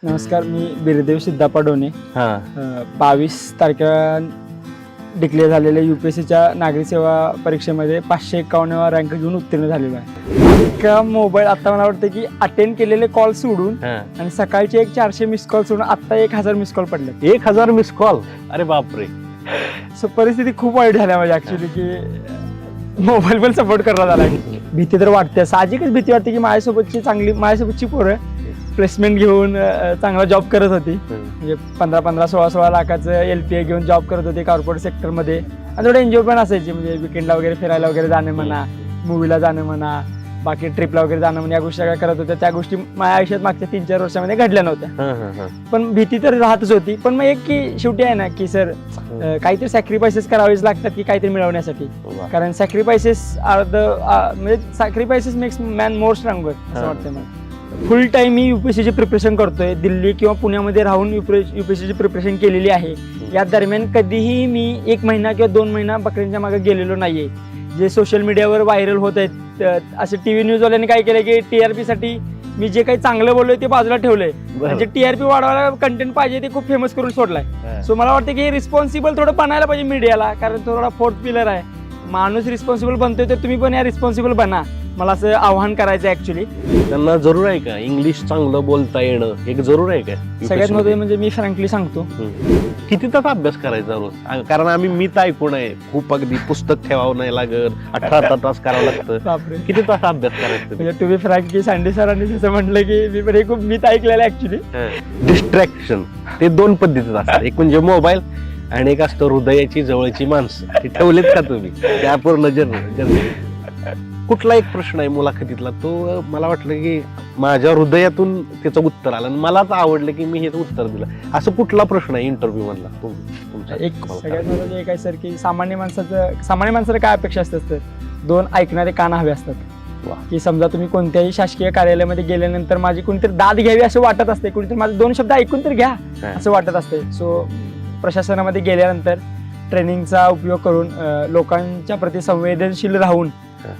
नमस्कार, मी बिरदेव सिद्धप्पा डोने. 22 तारखेला डिक्लेअर झालेल्या UPSCच्या नागरी सेवा परीक्षेमध्ये 551वा रँक घेऊन उत्तीर्ण झालेलो आहे. एका मोबाईल आता मला वाटतं की अटेंड केलेले कॉल सोडून आणि सकाळचे 400 मिस कॉल सोडून आता 1000 मिस कॉल पडले. 1000 मिस कॉल? अरे बापरे. सो परिस्थिती खूप वाईट झाल्या माझी ऍक्च्युली की मोबाईल पण सपोर्ट करायला झाला. भीती तर वाटते, साहजिकच भीती वाटते की माझ्यासोबतची पोरं प्लेसमेंट घेऊन चांगला जॉब करत होती. म्हणजे 15-16 लाखाचं LPA घेऊन जॉब करत होते कॉर्पोरेट सेक्टरमध्ये. आणि थोडं एन्जॉय पण असायची, म्हणजे विकेंडला वगैरे फिरायला वगैरे जाणं म्हणा, मूवीला जाणं म्हणा, बाकी ट्रिपला वगैरे जाणं म्हणा, या गोष्टी सगळ्या करत होत्या. त्या गोष्टी माझ्या आयुष्यात मागच्या 3-4 वर्षामध्ये घडल्या नव्हत्या. पण भीती तर राहतच होती. पण मग एक की शेवटी आहे ना की सर काहीतरी सॅक्रिफायसेस करावेच लागतात की काहीतरी मिळवण्यासाठी. कारण सॅक्रिफायसेस आर द म्हणजे सॅक्रिफायसेस मेक्स मॅन मोर स्ट्रॉंगर असं वाटतं मला. फुल टाइम मी UPSCची प्रिपरेशन करतोय. दिल्ली किंवा पुण्यामध्ये राहून UPSCची प्रिपरेशन केलेली आहे. या दरम्यान कधीही मी 1 महिना किंवा 2 महिना बकरींच्या मागे गेलेलो नाहीये. जे सोशल मीडियावर व्हायरल होत आहेत असे TV न्यूजवाल्यांनी काय केलं की TRP साठी मी जे काही चांगलं बोललोय ते बाजूला ठेवलंय. म्हणजे TRP वाढवायला कंटेंट पाहिजे ते खूप फेमस करून सोडलाय. सो मला वाटतं की रिस्पॉन्सिबल थोडं बनायला पाहिजे मीडियाला, कारण थोडा 4th पिलर आहे. माणूस रिस्पॉन्सिबल बनतोय तर तुम्ही पण या रिस्पॉन्सिबल बना, मला असं आव्हान करायचं ऍक्च्युली. त्यांना जरूर आहे का इंग्लिश चांगलं बोलता येणं? एक जरूर आहे का? सगळ्यात महत्त्वाचं म्हणजे मी फ्रँकली सांगतो, किती तास अभ्यास करायचा रोज? कारण मी तर ऐकून आहे खूप, अगदी पुस्तक ठेवावं नाही लागत, 18 तास करावं लागतं. किती तास अभ्यास करायचं? म्हणजे टू बी फ्रँक की सँडी सरांनी जसं म्हटलं की मी पण हे खूप मीच ऐकलेलं ऍक्च्युली. डिस्ट्रॅक्शन ते 2 पद्धतीत असतात. एक म्हणजे मोबाईल आणि एक असतं हृदयाची जवळची माणसं. ती ठेवलीत का तुम्ही? त्या पूर्ण जर्नी. कुठला एक प्रश्न आहे मुलाखतीतला, तो मला वाटलं की माझ्या हृदयातून त्याचं उत्तर आलं आणि मलाच आवडलं की मी हे उत्तर दिलं. असं कुठला प्रश्न आहे इंटरव्ह्यू मधला तुमचा? एक सगळ्यात महत्त्वाचं एक आहे सर की सामान्य माणसाला काय अपेक्षा असतात तर 2 ऐकणारे कान हवे असतात. की समजा तुम्ही कोणत्याही शासकीय कार्यालयामध्ये गेल्यानंतर माझी कोणीतरी दाद घ्यावी असं वाटत असते, कोणीतरी माझे 2 शब्द ऐकून तर घ्या असं वाटत असते. सो प्रशासनामध्ये गेल्यानंतर ट्रेनिंगचा उपयोग करून लोकांच्या प्रति संवेदनशील राहून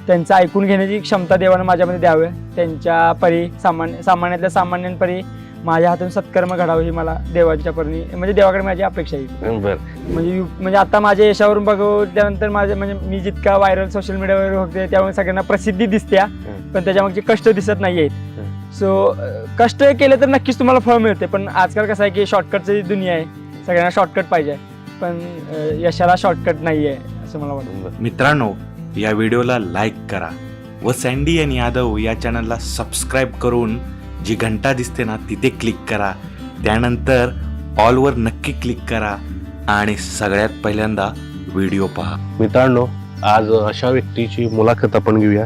त्यांचं ऐकून घेण्याची क्षमता देवानं माझ्यामध्ये द्यावे. त्यांच्या परी सामान्यातल्या सामान्यांपरी माझ्या हातून सत्कर्म घडावं ही मला देवाच्या परी, म्हणजे देवाकडे माझी अपेक्षा आहे. म्हणजे आता माझ्या यशावरून बघल्यानंतर म्हणजे मी जितका व्हायरल सोशल मीडियावर होते त्यामुळे सगळ्यांना प्रसिद्धी दिसते, पण त्याच्यामागचे कष्ट दिसत नाही आहेत. सो कष्ट केले तर नक्कीच तुम्हाला फळ मिळते. पण आजकाल कसं आहे की शॉर्टकटची दुनिया आहे, सगळ्यांना शॉर्टकट पाहिजे, पण यशाला शॉर्टकट नाही आहे असं मला वाटतं. मित्रांनो, या व्हिडिओला लाईक करा व सँडी आणि यादव या चॅनलला सबस्क्राईब करून जी घंटा दिसते ना तिथे क्लिक करा. त्यानंतर ऑलवर नक्की क्लिक करा आणि सगळ्यात पहिल्यांदा व्हिडिओ पहा. मित्रांनो, आज अशा व्यक्तीची मुलाखत आपण घेऊया.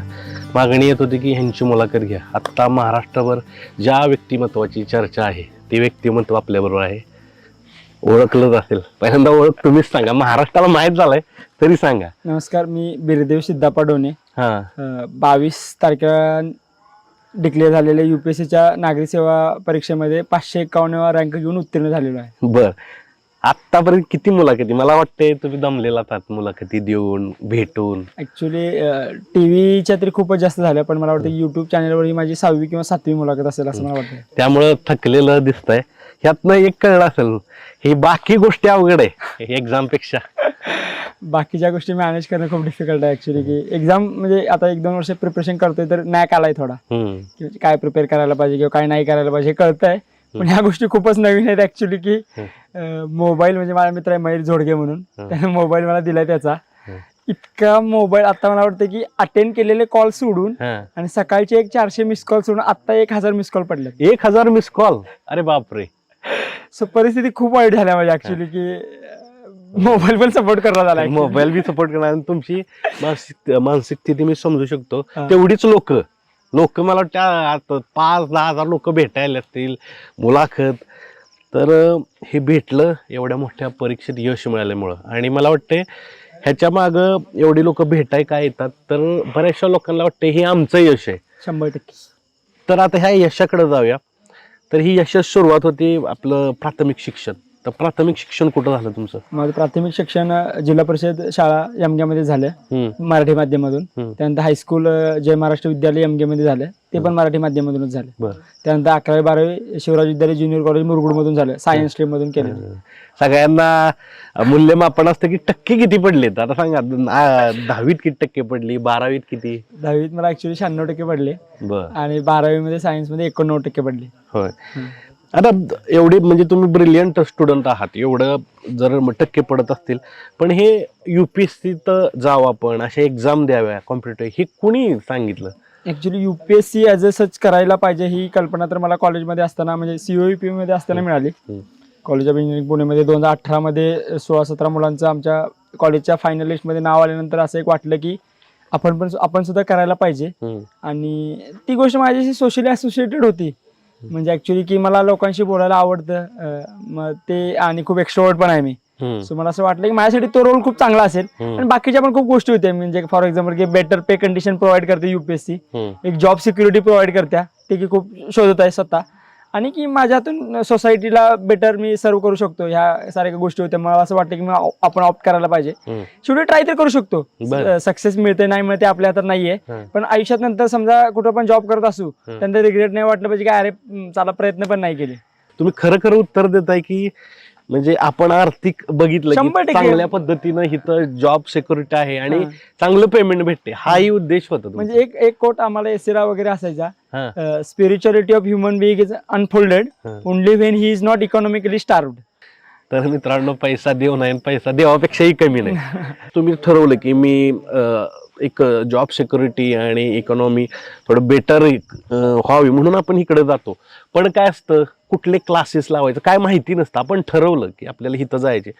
मागणी येत होती की ह्यांची मुलाखत घ्या. आत्ता महाराष्ट्रभर ज्या व्यक्तिमत्वाची चर्चा आहे ते व्यक्तिमत्व आपल्याबरोबर आहे. ओळखलंच असेल, पहिल्यांदा ओळख तुम्हीच सांगा, महाराष्ट्राला माहीत झालंय तरी सांगा. नमस्कार, मी बिरदेव सिद्धप्पा डोने. 22 तारखेला डिक्लेअर झालेल्या UPSCच्या नागरी सेवा परीक्षेमध्ये 551वा रँक घेऊन उत्तीर्ण झालेलो आहे. बर, आतापर्यंत किती मुलाखती? मला वाटते तुम्ही दमलेला आहात मुलाखती देऊन, भेटून. ऍक्च्युली टीव्हीच्या तरी खूपच जास्त झाल्या, पण मला वाटतं YouTube चॅनलवर ही माझी 6वी किंवा 7वी मुलाखत असेल असं मला वाटतं. त्यामुळं थकलेलं दिसतंय. ह्यातनं एक कळलं असेल, ही बाकी गोष्टी अवघड आहे एक्झाम पेक्षा. बाकीच्या गोष्टी मॅनेज करणं खूप डिफिकल्ट आहे ऍक्च्युली. की एक्झाम म्हणजे आता 1-2 वर्ष प्रिपरेशन करतोय तर नॅक आलाय थोडा, काय प्रिपेअर करायला पाहिजे किंवा काय नाही करायला पाहिजे हे कळतंय. पण ह्या गोष्टी खूपच नवीन आहेत ऍक्च्युली. की मोबाईल, म्हणजे माझा मित्र आहे मयूर झोडगे म्हणून, त्याने मोबाईल मला दिलाय. त्याचा इतका मोबाईल आता मला वाटतं की अटेंड केलेले कॉल सोडून आणि सकाळचे 400 मिस कॉल सोडून आता 1000 मिस कॉल पडले. 1000 मिस कॉल? अरे बापरे. सो परिस्थिती खूप वाईट झाल्या माझी ऍक्च्युली. की मोबाईल पण सपोर्ट करायला झाला, मोबाईल बी सपोर्ट करणार. तुमची मानसिक स्थिती मी समजू शकतो. तेवढीच लोक मला वाटतं आता 5-10 हजार लोक भेटायला असतील, मुलाखत. तर हे भेटलं एवढ्या मोठ्या परीक्षेत यश मिळाल्यामुळं. आणि मला वाटतं ह्याच्या मागं एवढी लोक भेटाय काय येतात तर बऱ्याचशा लोकांना वाटतं हे आमचं यश आहे 100%. तर आता ह्या यशाकडे जाऊया. तर ही यशाची सुरुवात होती आपलं प्राथमिक शिक्षण. तर प्राथमिक शिक्षण कुठं झालं तुमचं? माझं प्राथमिक शिक्षण जिल्हा परिषद शाळा यमग्यामध्ये झालं मराठी माध्यमातून. त्यानंतर हायस्कूल जय महाराष्ट्र विद्यालय यमग्यामध्ये झालं, ते पण मराठी माध्यमातूनच झालं. त्यानंतर 11वी 12वी शिवराज विद्यालय ज्युनियर कॉलेज मुरगुड मधून झालं, सायन्स स्ट्रीम मधून केलं. सगळ्यांना मूल्यमापन असतं की टक्के किती पडलेत, आता सांगा 10वीत किती टक्के पडली, 12वीत किती? 10वीत मला ऍक्च्युली 96% पडले आणि 12वी मध्ये सायन्स मध्ये 89% पडले. होय. आता एवढी म्हणजे तुम्ही ब्रिलियंट स्टुडंट आहात, एवढं जर टक्के पडत असतील, पण हे UPSC जावं आपण, अशा एक्झाम द्याव्या कॉम्पिटेटिव्ह, हे कुणी सांगितलं? ऍक्च्युली UPSC ऍज अ सच करायला पाहिजे ही कल्पना तर मला कॉलेजमध्ये असताना म्हणजे COEP मध्ये असताना मिळाली. कॉलेज ऑफ इंजिनिअरिंग पुणेमध्ये 2018 मध्ये 16-17 मुलांचं आमच्या कॉलेजच्या फायनल लिस्ट मध्ये नाव आल्यानंतर असं एक वाटलं की आपण सुद्धा करायला पाहिजे. आणि ती गोष्ट माझ्याशी सोशली असोसिएटेड होती. म्हणजे ऍक्च्युली की मला लोकांशी बोलायला आवडतं, मग ते आणि खूप एक्स्ट्रोवर्ट पण आहे मी. सो मला असं वाटलं की माझ्यासाठी तो रोल खूप चांगला असेल. आणि बाकीच्या पण खूप गोष्टी होत्या, म्हणजे फॉर एक्झाम्पल की बेटर पे कंडिशन प्रोव्हाइड करते UPSC, एक जॉब सिक्युरिटी प्रोव्हाइड करत्या, ते की खूप शोधत आहे स्वतः, आणि की माझ्या हातून सोसायटीला बेटर मी सर्व करू शकतो, ह्या साऱ्या गोष्टी होत्या. मला असं वाटतं की आपण ऑप्ट करायला पाहिजे. शेवटी ट्राय तर करू शकतो, सक्सेस मिळते नाही मिळते आपल्या हातात नाहीये, पण आयुष्यात नंतर समजा कुठं पण जॉब करत असू त्यानंतर रिग्रेट नाही वाटलं पाहिजे की अरे चला प्रयत्न पण नाही केले. तुम्ही खरं उत्तर देताय की म्हणजे आपण आर्थिक बघितलं की 100% चांगल्या पद्धतीनं इथं जॉब सिक्युरिटी आहे आणि चांगलं पेमेंट भेटते, हाही उद्देश होता. म्हणजे एक कोट आम्हाला एसेरा वगैरे असायचा, spirituality of human being is unfolded only when he is not economically starved. तर मित्रांनो, पैसा देव नाही, पैसा देवापेक्षाही कमी नाही. तुम्ही ठरवलं की मी एक जॉब सिक्युरिटी आणि इकॉनॉमी थोडं बेटर व्हावी म्हणून आपण इकडे जातो, पण काय असतं कुठले क्लासेस लावायचं काय माहिती नसतं. आपण ठरवलं की आपल्याला इथं जायचे,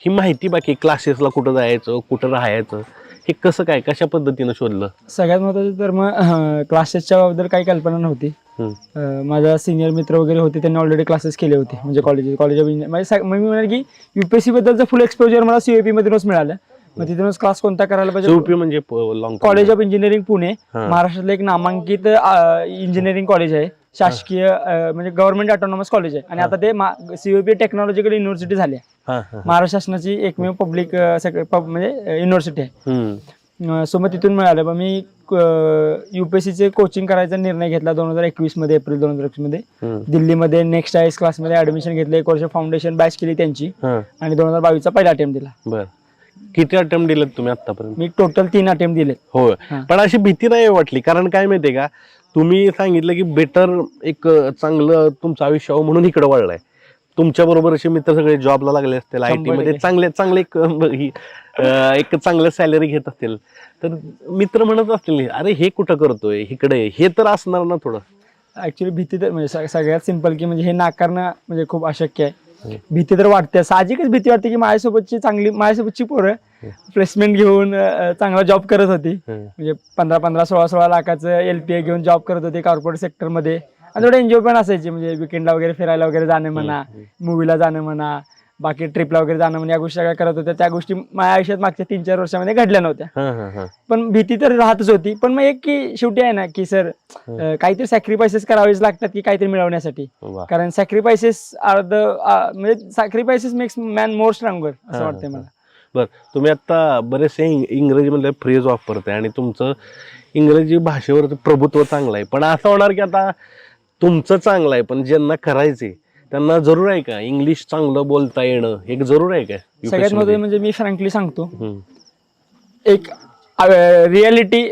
ही माहिती बाकी क्लासेसला कुठं जायचं, कुठं राहायचं, हे कसं काय कशा पद्धतीनं शोधलं? सगळ्यात महत्त्वाचं तर मग क्लासेसच्या बद्दल काही कल्पना नव्हती. माझा सिनियर मित्र वगैरे होते, त्यांनी ऑलरेडी क्लासेस केले होते, म्हणजे कॉलेज ऑफ इंजिनिअरिंग. मी म्हणाल की UPSC बद्दलचं फुल एक्सपोजर मला COEP मधूनच मिळालं. मग तिथूनच क्लास कोणता करायला पाहिजे, COEP म्हणजे कॉलेज ऑफ इंजिनिअरिंग पुणे, महाराष्ट्रातलं एक नामांकित इंजिनिअरिंग कॉलेज आहे, शासकीय म्हणजे गव्हर्नमेंट ऑटोनॉमस कॉलेज आहे. आणि आता ते COEP टेक्नॉलॉजिकल युनिव्हर्सिटी झाली आहे, महाराष्ट्र शासनाची एकमेव पब्लिक म्हणजे युनिव्हर्सिटी आहे. सो मग तिथून मिळालं. मग मी UPSCचे कोचिंग करायचा निर्णय घेतला 2021 मध्ये, एप्रिल 2021 मध्ये दिल्लीमध्ये नेक्स्ट आयएस क्लासमध्ये ऍडमिशन घेतलं. 1 वर्ष फाउंडेशन बॅच केली त्यांची आणि 2022चा पहिला अटेम्प्ट दिला. बरं, किती अटेम्प्ट दिलेत तुम्ही आतापर्यंत? मी टोटल 3 अटेम्प्ट दिले. हो, पण अशी भीती नाही वाटली? कारण काय माहितीये का, तुम्ही सांगितलं की बेटर एक चांगलं तुमचं आयुष्य म्हणून इकडे वळलाय. तुमच्या बरोबर असे मित्र सगळे जॉबला लागले असतील, IT मध्ये चांगले एक चांगलं सॅलरी घेत असतील, तर मित्र म्हणत असतील अरे हे कुठं करतोय इकडे, हे तर असणार ना थोडं. ऍक्च्युली भीती तर म्हणजे सगळ्यात सिंपल की म्हणजे हे नाकारणं म्हणजे खूप अशक्य आहे. भीती तर वाटते, साहजिकच भीती वाटते की माझ्यासोबतची पोरं प्लेसमेंट घेऊन चांगला जॉब करत होती, म्हणजे 15-15, 16-16 लाखाचं LPA घेऊन जॉब करत होते कॉर्पोरेट सेक्टर मध्ये. आणि थोडं एन्जॉय पण असायचे, म्हणजे विकेंडला वगैरे फिरायला वगैरे जाणं म्हणा, मूवीला जाणं म्हणा, बाकी ट्रिपला वगैरे जाणं म्हणा, या गोष्टी सगळ्या करत होत्या. त्या गोष्टी माझ्या आयुष्यात मागच्या 3-4 वर्षामध्ये घडल्या नव्हत्या, पण भीती तर राहतच होती. पण मग एक की शेवटी आहे ना की सर काहीतरी सॅक्रिफायसेस करावेच लागतात की काहीतरी मिळवण्यासाठी, कारण सॅक्रिफायसेस आर द म्हणजे सॅक्रिफायसेस मेक्स मॅन मोर स्ट्रॉंगर असं वाटतंय मला. बरं, तुम्ही आता बरेचसे इंग्रजीमधले फ्रेज वापरताय आणि तुमचं इंग्रजी भाषेवर प्रभुत्व चांगलं आहे, पण असं होणार की आता तुमचं चांगलं आहे पण ज्यांना करायचे त्यांना जरूर आहे का इंग्लिश चांगलं बोलता येणं, हे जरूर आहे का? सगळ्यात महत्त्वाचं म्हणजे मी फ्रँकली सांगतो, एक रियालिटी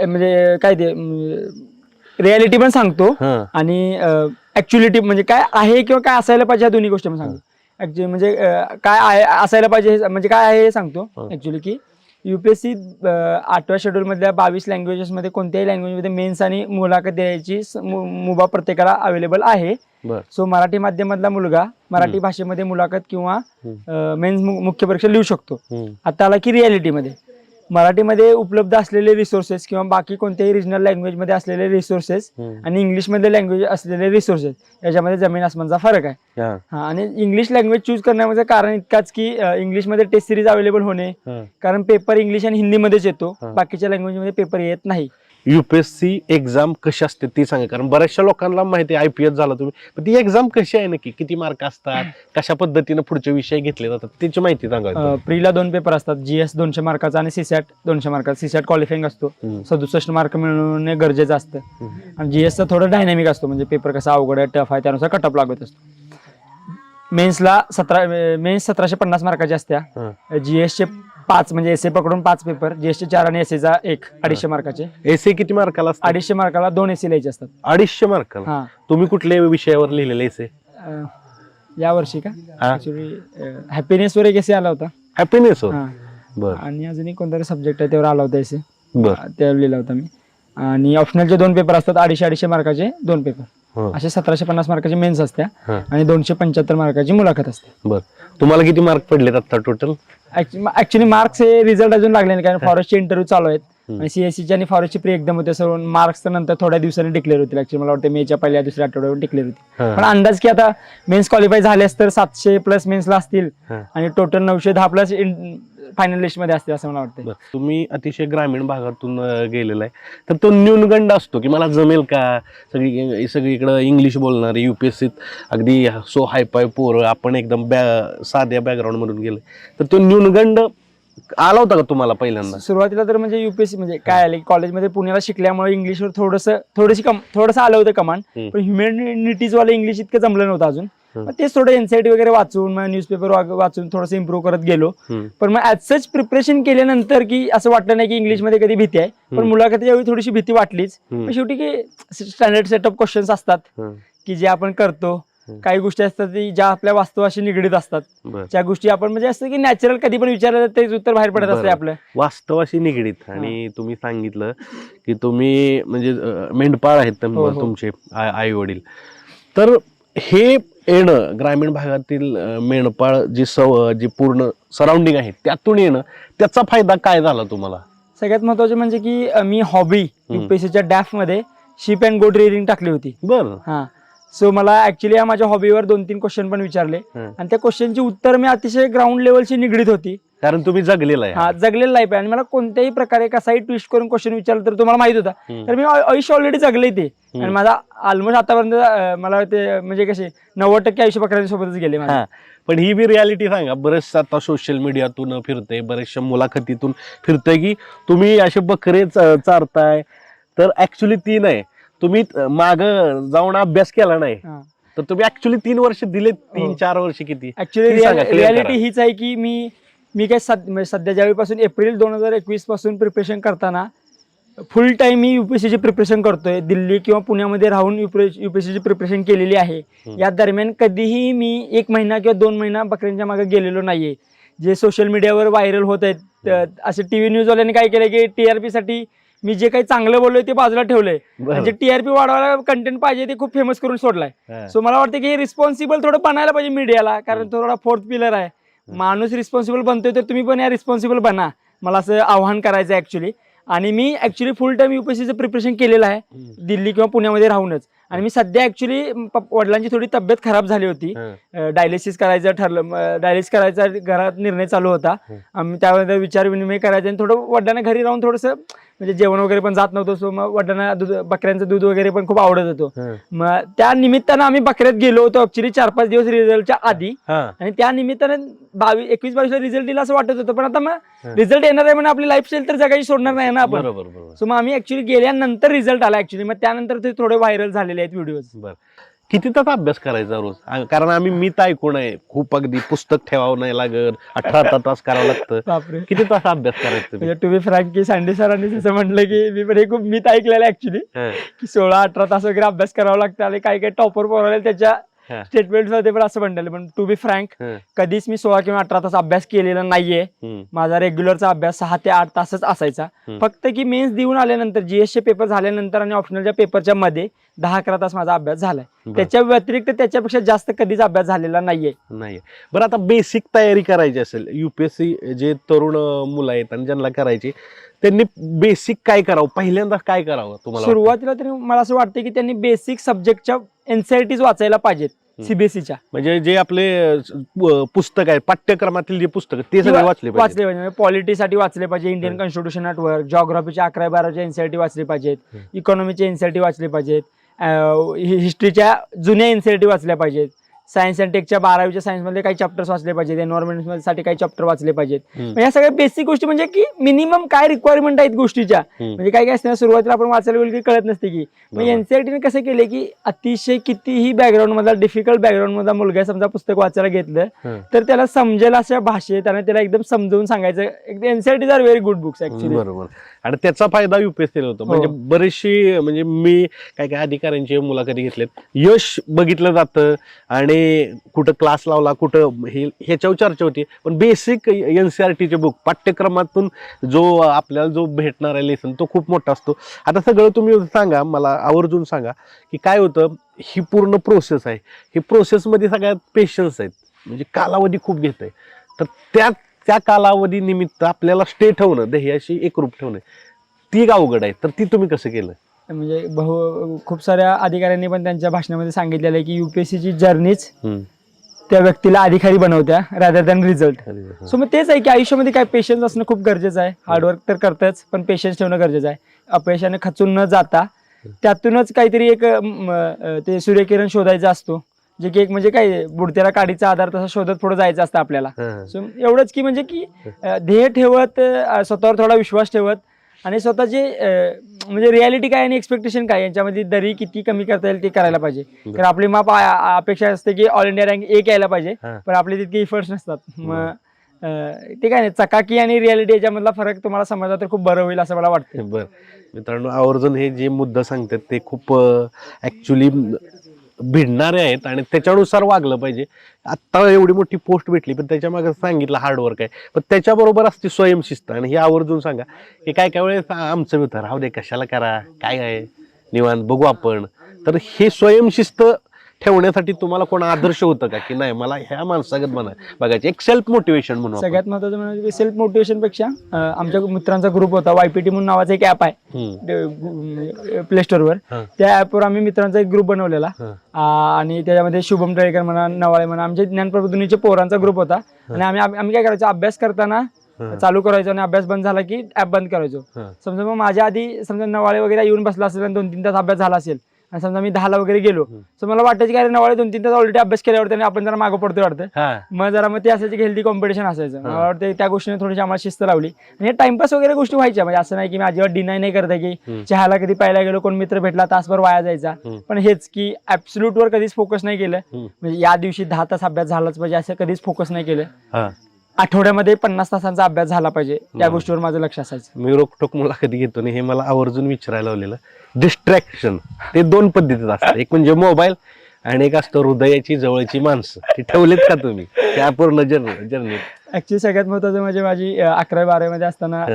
म्हणजे काय ते रियालिटी पण सांगतो आणि ऍक्च्युअलिटी म्हणजे काय आहे किंवा काय असायला पाहिजे, ह्या दोन्ही गोष्टी पण सांगतो. ऍक्च्युअली म्हणजे काय आहे असायला पाहिजे म्हणजे काय आहे हे सांगतो. ऍक्च्युअली की UPSC 8व्या शेड्यूल मधल्या 22 लँग्वेजेस मध्ये कोणत्याही लँग्वेजमध्ये मेन्स आणि मुलाखत द्यायची मुभा प्रत्येकाला अवेलेबल आहे. सो मराठी माध्यमातला मुलगा मराठी भाषेमध्ये मुलाखत किंवा मेन्स मुख्य परीक्षा लिहू शकतो. आता आला की रियालिटीमध्ये मराठीमध्ये उपलब्ध असलेले रिसोर्सेस किंवा बाकी कोणत्याही रिजनल लँग्वेज मध्ये असलेले रिसोर्सेस आणि इंग्लिश मधले लँग्वेज असलेले रिसोर्सेस याच्यामध्ये जमीन आसमानचा फरक आहे. आणि इंग्लिश लँग्वेज चूज करण्यामध्ये कारण इतकाच की इंग्लिशमध्ये टेस्ट सिरीज अवेलेबल होणे, कारण पेपर इंग्लिश आणि हिंदीमध्येच येतो, बाकीच्या लँग्वेजमध्ये पेपर येत नाही. युपीएससी एक्झाम कशी असते ती सांगा, कारण बऱ्याचशा लोकांना माहिती आहे IPS झाला तुम्ही, पण ती एक्झाम कशी आहे नक्की, किती मार्क असतात, कशा पद्धतीने पुढचे विषय घेतले जातात त्याची माहिती सांगा. प्रीला 2 पेपर असतात, GS 200 मार्काचा आणि CSAT 200 मार्काचा. CSAT क्वालिफाईंग असतो, 67 मार्क मिळवणे गरजेचं असतं. आणि GS चा थोडं डायनॅमिक असतो, म्हणजे पेपर कसा अवघड आहे टफ आहे त्यानुसार कटअप लागत असतो. मेन्सला 1750 मार्काची असत्या. GS चे 5 म्हणजे एसए पकडून 5 पेपर, GS चे 4 आणि एसएचा 1 250 मार्काचे. एसे किती मार्काला असतात? 250 मार्काला 2 एसए लिहायचे असतात. 250 मार्काला. हा, तुम्ही कुठल्या विषयावर लिहिलेले एसे? या वर्षी का हॅपीनेस वर एक एसे आला होता. हॅपीनेस हो. हा. बर आणि अजून एक कोणतरी सब्जेक्ट आहे त्यावर आला होता एसे, बर. त्यावर लिहिला होता मी. आणि ऑप्शनलचे 2 पेपर असतात, 250 मार्काचे 2 पेपर. असे 1750 मार्काची मेन्स असत्या आणि 275 मार्काची मुलाखत असते. बर. तुम्हाला किती मार्क पडलेत आता टोटल? ऍक्च्युली मार्क्स हे रिझल्ट अजून लागले नाही, कारण फॉरेस्टचे इंटरव्ह्यू चालू आहेत आणि CSE आणि फॉरेस्टची प्री एकदम होते. सर्व मार्क्स नंतर थोड्या दिवसांनी डिक्लेअर होतील. ऍक्च्युली मला वाटतं मेच्या पहिल्या दुसऱ्या आठवड्यावर डिक्लेअर होतील. पण अंदाज की आता मेन्स क्वालिफाय झालेस तर 700 प्लस मेन्सला असतील आणि टोटल 910 प्लस फायनल लिस्ट मध्ये असतील असं मला वाटतं. तुम्ही अतिशय ग्रामीण भागातून गेलेला आहे, तर तो न्यूनगंड असतो की मला जमेल का, सगळीकडे इंग्लिश बोलणारे युपीएससीत अगदी सो हायपाय पोरं, आपण एकदम साध्या बॅकग्राऊंड मधून गेले, तर तो न्यूनगंड आला होता का तुम्हाला पहिल्यांदा? सुरुवातीला तर म्हणजे युपीएससी म्हणजे काय आले, कॉलेजमध्ये पुण्याला शिकल्यामुळे इंग्लिशवर थोडंसं आलं होतं कमांड, पण ह्युमॅनिटीज वाले इंग्लिश इतकं जमलं नव्हतं अजून. मग तेच थोडं एनसीईआरटी वगैरे वाचून, मग न्यूजपेपर वाचून थोडंसं इम्प्रूव्ह करत गेलो. पण मग ऍज सच प्रिपरेशन केल्यानंतर की असं वाटलं नाही की इंग्लिशमध्ये कधी भीती आहे, पण मुलाखतीच्या वेळी थोडीशी भीती वाटलीच. पण शेवटी की स्टँडर्ड सेटअप क्वेश्चन्स असतात की जे आपण करतो, काही गोष्टी असतात ज्या आपल्या वास्तवाशी निगडीत असतात, ज्या गोष्टी आपण म्हणजे असं की नॅचरल कधी पण विचारलं तेच उत्तर बाहेर पडत असते आपलं वास्तवाशी निगडीत. आणि तुम्ही सांगितलं की तुम्ही म्हणजे मेंढपाळ आहेत तुमचे आई वडील, तर हे येणं ग्रामीण भागातील मेंढपाळ जी पूर्ण सराउंडिंग आहे त्यातून येणं, त्याचा फायदा काय झाला तुम्हाला? सगळ्यात महत्वाचे म्हणजे की मी हॉबी युपीएससीच्या डॅफ मध्ये शिप अँड गोट रिअरिंग टाकली होती. बरं. हा, सो मला ऍक्च्युली या माझ्या हॉबीवर 2-3 क्वेश्चन पण विचारले आणि त्या क्वेश्चनची उत्तर मी अतिशय ग्राउंड लेवलची निगडीत होती, कारण तुम्ही जगलेला आहे. हा, जगलेला लाईफ आहे आणि मला कोणत्याही प्रकारे कसाही ट्विस्ट करून क्वेश्चन विचारलं तर तुम्हाला माहित होता, तर मी आयुष्य ऑलरेडी जगले ते. आणि माझा ऑलमोस्ट आतापर्यंत मला ते म्हणजे कसे 90% आयुष्य बकऱ्यांसोबतच गेले. पण ही बी रियालिटी सांगा, बरेचसं आता सोशल मीडियातून फिरते, बरेचशा मुलाखतीतून फिरतंय की तुम्ही असे बकरे चारताय, तर ऍक्च्युली ती नाही, तुम्ही माग जाऊन अभ्यास केला नाही, तर तुम्ही ऍक्च्युली 3 वर्ष दिले, 3-4 वर्ष किती. ऍक्च्युली रियालिटी हीच आहे की मी काय सध्या ज्यावेळीपासून एप्रिल 2021 पासून प्रिपरेशन करताना फुल टाइम मी युपीएससीची प्रिपरेशन करतोय. दिल्ली किंवा पुण्यामध्ये राहून युपीएससीची प्रिपरेशन केलेली आहे. या दरम्यान कधीही मी 1 महिना किंवा 2 महिना बकऱ्यांच्या मागे गेलेलो नाहीये. जे सोशल मीडियावर व्हायरल होत आहेत असे टीव्ही न्यूजवाल्यांनी काय केलं की टीआरपी साठी मी जे काही चांगलं बोललोय ते बाजूला ठेवलंय, म्हणजे टीआरपी वाढवायला कंटेंट पाहिजे ते खूप फेमस करून सोडलाय. सो मला वाटतं की रिस्पॉन्सिबल थोडं बनायला पाहिजे मीडियाला, कारण थोडा 4th पिलर आहे. माणूस रिस्पॉन्सिबल बनतोय तर तुम्ही पण या रिस्पॉन्सिबल बना, मला असं आव्हान करायचं आहे ऍक्च्युली. आणि मी ऍक्च्युली फुल टाइम युपीएससीचं प्रिपरेशन केलेलं आहे दिल्ली किंवा पुण्यामध्ये राहूनच. आणि मी सध्या ऍक्च्युली वडिलांची थोडी तब्येत खराब झाली होती, डायलिसिस करायचं ठरलं, डायलिसिस करायचा घरात निर्णय चालू होता. आम्ही त्यामध्ये विचार विनिमय करायचा आणि थोडं वडिलांना घरी राहून थोडंसं म्हणजे जेवण वगैरे पण जात नव्हतं. सो मग वडिलांना बकऱ्यांचं दूध वगैरे पण खूप आवडत होतं. मग त्या निमित्तानं आम्ही बकऱ्यात गेलो होतो ऍक्च्युली 4-5 दिवस रिझल्टच्या आधी, आणि त्या निमित्तानं 21-22 रिझल्ट दिला असं वाटत होतं. पण आता मग रिझल्ट येणार आहे म्हणून आपली लाईफस्टाईल तर जगायची सोडणार नाही ना आपण. सो मग आम्ही ऍक्च्युली गेल्यानंतर रिझल्ट आला ऍक्च्युली, मग त्यानंतर ते थोडे व्हायरल झालेले आहेत व्हिडिओज. किती तास अभ्यास करायचा रोज? कारण मी तर ऐकून आहे खूप अगदी पुस्तक ठेवावं नाही लागत, 18 तास करावं लागतं. किती तास अभ्यास करायचं? टू बी फ्रँक की सँडी सरांनी जसं म्हटलं की मी पण हे खूप मीत ऐकलेलं ऍक्च्युली की 16-18 तास वगैरे अभ्यास करावा लागतं. आणि काही काही टॉपर पोराले त्याच्या स्टेटमेंट मध्ये पण असं म्हणलं. पण टू बी फ्रँक कधीच मी 16 किंवा 18 तास अभ्यास केलेला नाहीये. माझा रेग्युलरचा अभ्यास 6 ते 8 तासच असायचा. फक्त की मेन्स देऊन आल्यानंतर, जीएसचे पेपर झाल्यानंतर आणि ऑप्शनलच्या पेपरच्या मध्ये 10-11 तास माझा अभ्यास झालाय. त्याच्या व्यतिरिक्त त्याच्यापेक्षा जास्त कधीच अभ्यास झालेला नाहीये. बरं, आता बेसिक तयारी करायची असेल, युपीएससी जे तरुण मुलं आहेत आणि ज्यांना करायची, त्यांनी बेसिक काय करावं, पहिल्यांदा काय करावं तुम्हाला? सुरुवातीला तरी मला असं वाटतं की त्यांनी बेसिक सब्जेक्टच्या एनसीईआरटीज वाचायला पाहिजेत. सीबीएसईच्या. म्हणजे जे आपले पुस्तक आहे पाठ्यक्रमातील जे पुस्तक ते सगळे वाचले पाहिजे. पाहिजे पॉलिटीसाठी वाचले पाहिजे, इंडियन कॉन्स्टिट्यूशन ॲट वर्क, जॉग्राफीच्या 11-12च्या एनसीईआरटी वाचले पाहिजेत, इकॉनॉमीच्या एनसीईआरटी वाचले पाहिजेत, हिस्ट्रीच्या जुन्या एनसीईआरटी वाचल्या पाहिजेत, सायन्स अँड टेकच्या 12वीच्या सायन्समध्ये काही चॅप्टर्स वाचले पाहिजेत, एन्व्हायरमेंट साठी काही चॅप्टर वाचले पाहिजेत. या सगळ्या बेसिक गोष्टी म्हणजे की मिनिमम काय रिक्वायरमेंट आहेत गोष्टीच्या, म्हणजे काय काय असते ना, सुरुवातीला आपण वाचायला गेलो की कळत नसते की. मग एनसीईआरटीने कसं केलं की अतिशय कितीही बॅकग्राऊंड मधला डिफिकल्ट बॅकग्राऊंड मधला मुलगा समजा पुस्तक वाचायला घेतलं तर त्याला समजेल अशा भाषेत आणि त्याला एकदम समजावून सांगायचं. NCERT are very good books actually. बरोबर. आणि त्याचा फायदा युपीएससीला होतो. म्हणजे बरेचशी म्हणजे मी काय काय अधिकाऱ्यांची मुलाखती घेतल्यात, यश बघितलं जातं आणि कुठं क्लास लावला कुठं ह्याच्यावर चर्चा होती, पण बेसिक एनसीईआरटीचे बुक पाठ्यक्रमातून जो आपल्याला जो भेटणारा लेसन तो खूप मोठा असतो. आता सगळं तुम्ही सांगा, मला आवर्जून सांगा की काय होतं. ही पूर्ण प्रोसेस आहे, ही प्रोसेसमध्ये सगळ्यात पेशन्स आहेत, म्हणजे कालावधी खूप घेत आहे. तर त्या कालावधी निमित्त आपल्याला स्टे ठेवणं, ध्येयाशी एकरूप ठेवणं ती अवघड आहे. तर ती तुम्ही कसं केलं? म्हणजे खूप साऱ्या अधिकाऱ्यांनी पण त्यांच्या भाषणामध्ये सांगितलेलं आहे की युपीएससीची जर्नीच त्या व्यक्तीला अधिकारी बनवत्या रादर दॅन रिझल्ट. सो मग तेच आहे की आयुष्यामध्ये काय पेशन्स असणं खूप गरजेचं आहे. हार्डवर्क तर करतच, पण पेशन्स ठेवणं गरजेचं आहे. अपयशाने खचून न जाता त्यातूनच काहीतरी एक ते सूर्यकिरण शोधायचा असतो, जे की एक म्हणजे काय बुडत्याला काडीचा आधार तसा शोधत पुढे जायचं असतं आपल्याला. सो एवढंच की म्हणजे की ध्येय ठेवत, स्वतःवर थोडा विश्वास ठेवत आणि स्वतःचे म्हणजे रियालिटी काय आणि एक्सपेक्टेशन काय यांच्यामध्ये दरी किती कमी करता येईल ते करायला पाहिजे. कारण आपली माप अपेक्षा असते की ऑल इंडिया रँक 1 यायला पाहिजे, पण आपले तितके इफर्ट्स नसतात. मग ते काय नाही, चकाकी आणि रियालिटी याच्यामधला फरक तुम्हाला समजला तर खूप बरं होईल असं मला वाटतं. बरं मित्रांनो, आवर्जून हे जे मुद्दा सांगतात ते खूप ऍक्च्युली भिडणारे आहेत आणि त्याच्यानुसार वागलं पाहिजे. आता एवढी मोठी पोस्ट भेटली, पण त्याच्या मागे सांगितलं हार्डवर्क आहे, पण त्याच्याबरोबर असते स्वयंशिस्त. आणि हे आवर्जून सांगा की काय काय वेळेस आमचं मित्र राहू दे, कशाला करा, काय आहे निवांत बघू आपण. तर हे स्वयंशिस्त ठेवण्यासाठी तुम्हाला कोण आदर्श होतं का, की नाही मला ह्या माणसागत बघायचं, एक सेल्फ मोटिवेशन म्हणून? सगळ्यात महत्वाचं म्हणजे सेल्फ मोटिवेशन पेक्षा आमच्या मित्रांचा ग्रुप होता, YPT म्हणून नावाचा एक ऍप आहे प्ले स्टोअरवर. त्या ऍपवर आम्ही मित्रांचा एक ग्रुप बनवलेला आणि त्याच्यामध्ये शुभम ड्रेकर म्हणा, नवाळे म्हणा, आमच्या ज्ञानप्रबोधिनीच्या पोरांचा ग्रुप होता. आणि आम्ही काय करायचो, अभ्यास करताना चालू करायचो आणि अभ्यास बंद झाला की ऍप बंद करायचो. समजा मग माझ्या आधी समजा नवाळे वगैरे येऊन बसला असेल आणि 2-3 तास अभ्यास झाला असेल आणि समजा मी 10ला वगैरे गेलो, तर मला वाटायचं की अरे नवाळे 2-3 तास ऑलरेडी अभ्यास केल्यावर त्याने आपण जरा मागं पडतोय वाटतं. मग ते असायचं की हेल्दी कॉम्पिटिशन असायचं. मला वाटतं त्या गोष्टीने थोडीशी आम्हाला शिस्त लावली. आणि टाइमपास वगैरे गोष्टी व्हायच्या, म्हणजे असं नाही की मी अजिबात डिनाय नाही करत आहे की चहाला कधी प्यायला गेलो, कोण मित्र भेटला तासभर वाया जायचा, पण हेच की ऍब्सोल्यूट वर कधीच फोकस नाही केलं. म्हणजे या दिवशी 10 तास अभ्यास झालाच पाहिजे असं कधीच फोकस नाही केलं. आठवड्यामध्ये 50 तासांचा अभ्यास झाला पाहिजे, या गोष्टीवर माझं लक्ष असायचं. मी रोखटोक मुलाखती घेतो आणि हे मला आवर्जून विचारायला लावलेलं, डिस्ट्रॅक्शन ते 2 पद्धतीत असतात, एक म्हणजे मोबाईल आणि एक असतं हृदयाची जवळची माणसं. ते ठेवलेत का तुम्ही त्या पूर्ण जर्नी? ऍक्च्युली सगळ्यात महत्वाचं म्हणजे माझी 11वी-12वी मध्ये असताना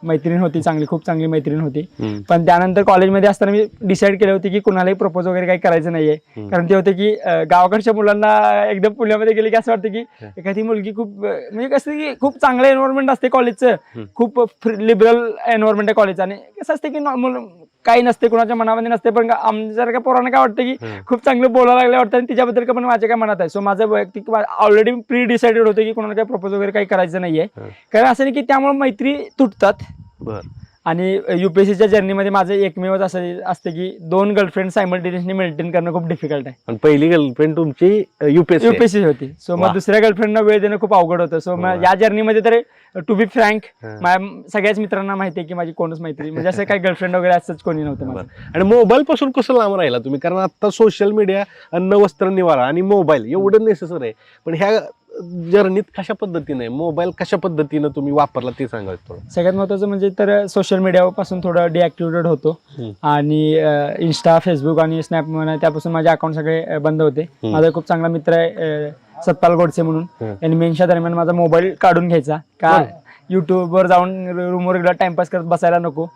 मैत्रीण होती, खूप चांगली मैत्रीण होती. पण त्यानंतर कॉलेजमध्ये असताना मी डिसाईड केलं होतं की कुणालाही प्रपोज वगैरे काही करायचं नाहीये. कारण ते होते की गावाकडच्या मुलांना एकदम पुण्यामध्ये गेले की असं वाटतं की एखादी मुलगी खूप म्हणजे कसं की खूप चांगलं एन्व्हायरमेंट असते कॉलेजचं, खूप लिबरल एन्व्हायरमेंट आहे कॉलेजचं. आणि कसं असते की काही नसते, कुणाच्या मनामध्ये नसते, पण आमच्या पोरांना काय वाटतं की खूप चांगलं बोलायला लागलं वाटतं आणि तिच्याबद्दल पण माझ्या काय मनात आहे. सो माझं वैयक्तिक ऑलरेडी प्री डिसाइडेड होतं की कोणाला काही प्रपोज वगैरे काही करायचं नाहीये. कारण असं नाही की त्यामुळे मैत्री तुटतात. आणि युपीएससीच्या जर्नीमध्ये माझं एकमेवच असं असतं की 2 गर्लफ्रेंड सायमल्टेनियसली मेंटेन करणं खूप डिफिकल्ट आहे. पण पहिली गर्लफ्रेंड तुमची युपीएससी होती. सो मग दुसऱ्या गर्लफ्रेंडना वेळ देणं खूप अवघड होतं. सो मग या जर्नीमध्ये तर टू बी फ्रँक माझ्या सगळ्याच मित्रांना माहिती आहे की माझी कोणच मैत्री म्हणजे असं काही गर्लफ्रेंड वगैरे असंच कोणी नव्हतं माझं. आणि मोबाईल पासून कसं लांब राहिला तुम्ही? कारण आता सोशल मीडिया, अन्न, वस्त्र, निवारा आणि मोबाईल एवढं नेसेसरी आहे, पण ह्या जर्नीत कशा पद्धतीने मोबाईल कशा पद्धतीनं तुम्ही वापरला ते सांगायचं थोडं. सगळ्यात महत्वाचं म्हणजे तर सोशल मीडियापासून थोडं डिॲक्टिवेटेड होतो आणि इंस्टा, फेसबुक आणि स्नॅप म्हणा त्यापासून माझे अकाउंट सगळे बंद होते. माझा खूप चांगला मित्र आहे सत्पाल गोडसे म्हणून, यांनी मेन्सच्या दरम्यान माझा मोबाईल काढून घ्यायचा का युट्यूबवर जाऊन रूमवर एकदा टाइमपास करत बसायला नको,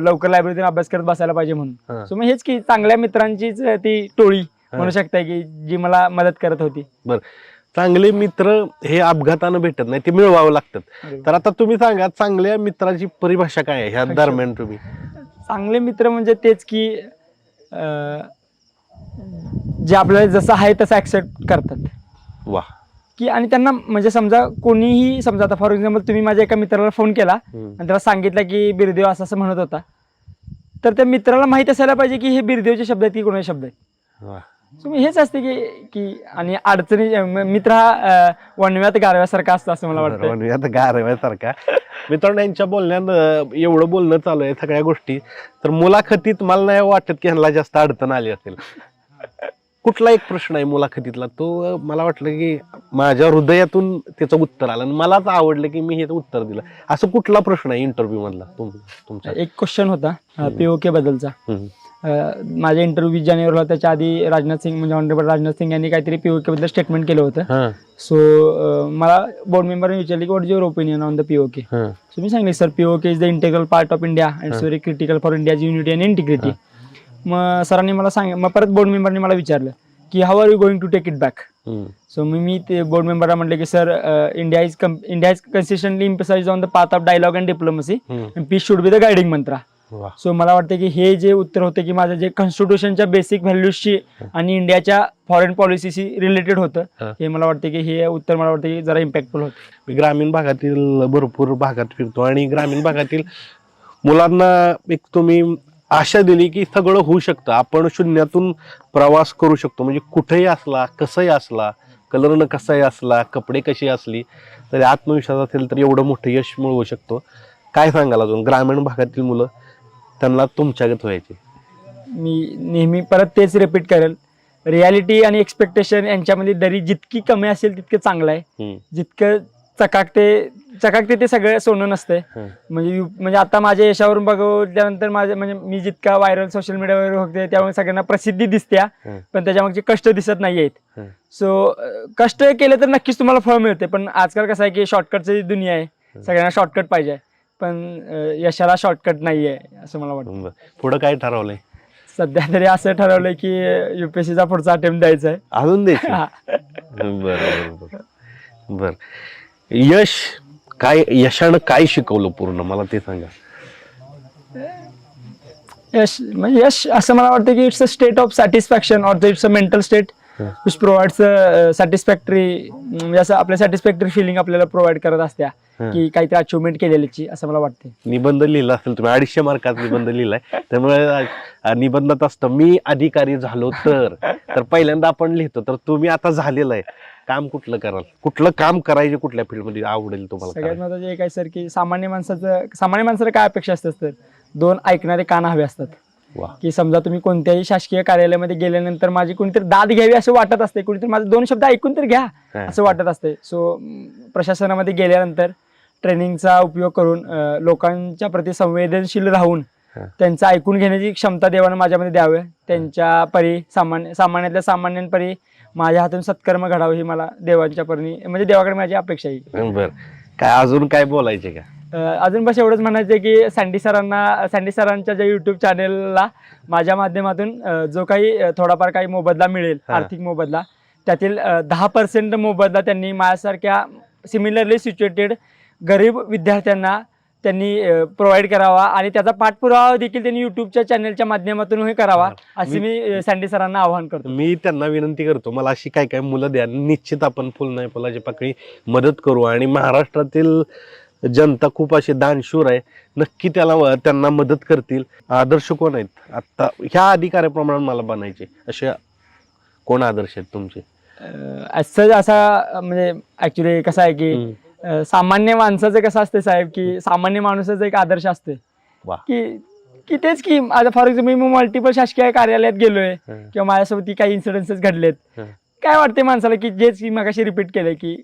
लवकर लायब्ररीतून अभ्यास करत बसायला पाहिजे म्हणून. सो मग हेच की चांगल्या मित्रांचीच ती टोळी म्हणू शकता की जी मला मदत करत होती. बरं, चांगले मित्र हे अपघातानं भेटत नाही, ते मिळवावं लागतात. तर आता तुम्ही सांगा, चांगल्या मित्राची परिभाषा काय आहे ह्या दरम्यान? तुम्ही चांगले मित्र म्हणजे तेच की जे आपल्याला जसं आहे तसं ऍक्सेप्ट करतात वा. की आणि त्यांना म्हणजे समजा कोणीही समजा आता फॉर एक्झाम्पल तुम्ही माझ्या एका मित्राला फोन केला आणि त्याला सांगितलं की बिरदेव असं असं म्हणत होता, तर त्या मित्राला माहित असायला पाहिजे की हे बिरदेवचे शब्द आहेत की कोणाचे शब्द आहेत. वा. सो हेच असते की आणि अडचणी मित्र हा वणव्यात गारव्यासारखा असतो असं मला वाटतं. वणव्यात गारव्यासारखा. मित्रांनो, यांच्या बोलण्यात एवढं बोलणं चालू आहे सगळ्या गोष्टी, तर मुलाखतीत मला नाही वाटत की ह्यांना जास्त अडचण आली असेल. कुठला एक प्रश्न आहे मुलाखतीतला, तो मला वाटलं की माझ्या हृदयातून त्याचं उत्तर आलं आणि मलाच आवडलं की मी हे उत्तर दिलं. असं कुठला प्रश्न आहे इंटरव्ह्यू मधला तुमचा? एक क्वेश्चन होता पीओके बद्दलचा. माझ्या इंटरव्ह्यू 20 जानेवारीला, त्याच्या आधी राजनाथ सिंग म्हणजे ऑनरेबल राजनाथ सिंग यांनी काहीतरी पीओके बद्दल स्टेटमेंट केलं होतं. सो मला बोर्ड मेंबरने विचारले की what is your opinion on the POK. So मी सांगितले sir POK is the integral part of India and it's very critical for India's unity and integrity. मग सरांनी मला मग परत बोर्ड मेंबरने मला विचारलं की how are you going to take it back. So मी ते बोर्ड मेंबरला म्हटलं की sir India is consistently emphasize on the path of dialogue and diplomacy and peace should be the guiding mantra. So मला वाटतं की हे जे उत्तर होते की माझं जे कॉन्स्टिट्यूशनच्या बेसिक व्हॅल्यूजशी आणि इंडियाच्या फॉरेन पॉलिसीशी रिलेटेड होतं, हे मला वाटतं की हे उत्तर मला वाटतं की जरा इम्पॅक्टफुल होतं. मी ग्रामीण भागातील भरपूर भागात फिरतो आणि ग्रामीण भागातील मुलांना एक तुम्ही आशा दिली की सगळं होऊ शकतं, आपण शून्यातून प्रवास करू शकतो. म्हणजे कुठेही असला, कसंही असला, कलरनं कसाही असला, कपडे कशी असली, तरी आत्मविश्वास असेल तर एवढं मोठं यश मिळवू शकतो. काय सांगाल अजून ग्रामीण भागातील मुलं, त्यांना तुमच्यागत व्हायचे? मी नेहमी परत तेच रिपीट करेल, रियालिटी आणि एक्सपेक्टेशन यांच्यामध्ये दरी जितकी कमी असेल तितकं चांगलं आहे. जितकं चकाकते ते सगळं सोनं नसतंय. म्हणजे आता माझ्या यशावरून बघल्यानंतर माझे म्हणजे मी जितका व्हायरल सोशल मीडियावर होते त्यामुळे सगळ्यांना प्रसिद्धी दिसत्या, पण त्याच्यामागचे कष्ट दिसत नाहीयेत. सो कष्ट केले तर नक्कीच तुम्हाला फळ मिळते. पण आजकाल कसं आहे की शॉर्टकटची दुनिया आहे, सगळ्यांना शॉर्टकट पाहिजे, पण यशाला शॉर्टकट नाहीये असं मला वाटतं. पुढं काय ठरवलंय? सध्या तरी असं ठरवलंय की युपीएससीचा पुढचा अटेम्प्ट द्यायचा आहे. अजून द्यायचं? बर. यश काय, यशानं काय शिकवलं पूर्ण मला ते सांगा. यश असं मला वाटतं की it's a state of satisfaction or it's a mental state which provides satisfactory, म्हणजे असं आपल्या सॅटिस्फॅक्टरी फिलिंग आपल्याला प्रोव्हाइड करत असत्या की काहीतरी अचिव्हमेंट केलेल्याची, असं मला वाटते. निबंध लिहिला असेल तुम्ही, 250 मार्कात निबंध लिहिलाय, त्यामुळे निबंधात असतं मी अधिकारी झालो तर पहिल्यांदा आपण लिहितो, तर तुम्ही आता झालेलं आहे. काम कुठलं कराल, कुठलं काम करायचे, कुठल्या फील्डमध्ये आवडेल तुम्हाला? सगळ्यात महत्त्वाचं एक आहे सर की सामान्य माणसाला काय अपेक्षा असतात तर 2 ऐकणारे कान हवे असतात. की समजा तुम्ही कोणत्याही शासकीय कार्यालयामध्ये गेल्यानंतर माझी कोणीतरी दाद घ्यावी असं वाटत असते, कोणीतरी माझे 2 शब्द ऐकून तर घ्या असं वाटत असते. सो प्रशासनामध्ये गेल्यानंतर ट्रेनिंगचा उपयोग करून लोकांच्या प्रति संवेदनशील राहून त्यांचं ऐकून घेण्याची क्षमता देवानं माझ्यामध्ये द्यावे. त्यांच्या परी सामान्यातल्या सामान्यांपरी माझ्या हातून सत्कर्म घडावं ही मला देवांच्या परीने म्हणजे देवाकडे माझी अपेक्षा आहे. बरं. काय अजून काय बोलायचे का? अजून बस एवढंच म्हणायचं की सँडी सरांच्या ज्या युट्यूब चॅनेलला माझ्या माध्यमातून जो काही थोडाफार काही मोबदला मिळेल, आर्थिक मोबदला, त्यातील 10% मोबदला त्यांनी माझ्यासारख्या सिमिलरली सिच्युएटेड गरीब विद्यार्थ्यांना त्यांनी प्रोव्हाइड करावा आणि त्याचा पाठपुरावा देखील त्यांनी युट्यूबच्या चॅनलच्या माध्यमातून हे करावा असे मी सँडी सरांना आवाहन करतो. मी त्यांना विनंती करतो, मला अशी काय काय मुलं द्या, निश्चित आपण फुल नाही फुलाची पाकळी मदत करू. आणि महाराष्ट्रातील जनता खूप अशी दानशूर आहे, नक्की त्यांना मदत करतील. आदर्श कोण आहेत आता ह्या अधिकाऱ्याप्रमाणे मला बनायचे, असे कोण आदर्श आहेत तुमचे? असा म्हणजे ऍक्च्युली कसं आहे की सामान्य माणसाचं कसं असते साहेब की सामान्य माणसाचा एक आदर्श असते की तेच की आता फॉर एक्झाम्पल मी मल्टिपल शासकीय कार्यालयात गेलोय किंवा माझ्यासोबत काही इन्सिडेन्सेस घडलेत. काय वाटते माणसाला की जेच की मगाशी रिपीट केलंय की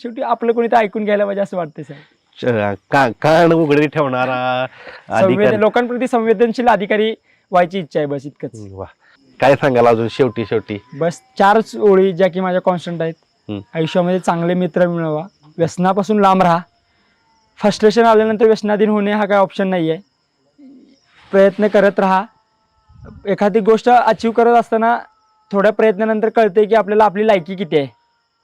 शेवटी आपलं कोणी तर ऐकून घ्यायला पाहिजे असं वाटतंय साहेब. कान उघडे ठेवणारा लोकांप्रती संवेदनशील अधिकारी व्हायची इच्छा आहे, बस इतकंच. काय सांगाल अजून शेवटी? बस 4 ओळी ज्या की माझ्या कॉन्स्टंट आहेत. आयुष्यामध्ये चांगले मित्र मिळवा, व्यसनापासून लांब राहा, फ्रस्ट्रेशन आल्यानंतर व्यसनाधीन होणे हा काय ऑप्शन नाही आहे, प्रयत्न करत राहा. एखादी गोष्ट अचीव्ह करत असताना थोड्या प्रयत्नानंतर कळते की आपल्याला आपली लायकी किती आहे,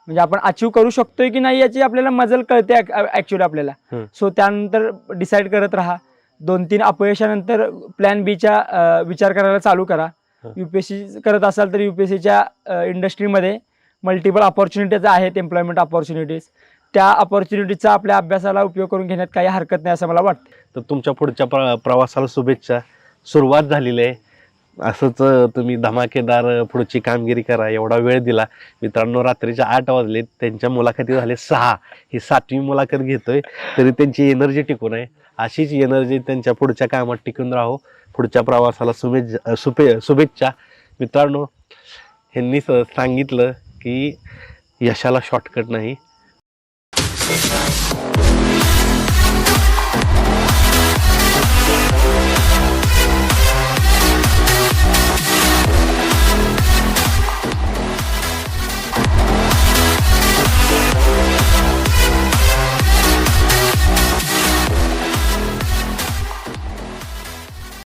म्हणजे आपण अचीव्ह करू शकतोय की नाही याची आपल्याला मजल कळते ऍक्च्युअली आपल्याला. सो त्यानंतर डिसाईड करत राहा. 2-3 अपयशानंतर प्लॅन बीचा विचार करायला चालू करा. UPSC करत असाल तर UPSCच्या इंडस्ट्रीमध्ये मल्टिपल ऑपॉर्च्युनिटीज आहेत, एम्प्लॉयमेंट ऑपॉर्च्युनिटीज. त्या ऑपॉर्च्युनिटीजचा आपल्या अभ्यासाला उपयोग करून घेण्यात काही हरकत नाही असं मला वाटतं. तर तुमच्या पुढच्या प्रवासाला शुभेच्छा. सुरुवात झालेली आहे, असंच तुम्ही धमाकेदार पुढची कामगिरी करा. एवढा वेळ दिला मित्रांनो. रात्रीच्या 8 वाजले, त्यांच्या मुलाखती झाले 6. ही 7वी मुलाखत घेतोय तरी त्यांची एनर्जी टिकून आहे. अशीच एनर्जी त्यांच्या पुढच्या कामात टिकून राहो. पुढच्या प्रवासाला शुभेच्छा. मित्रांनो, ह्यांनी सांगितलं की यशाला शॉर्टकट नाही.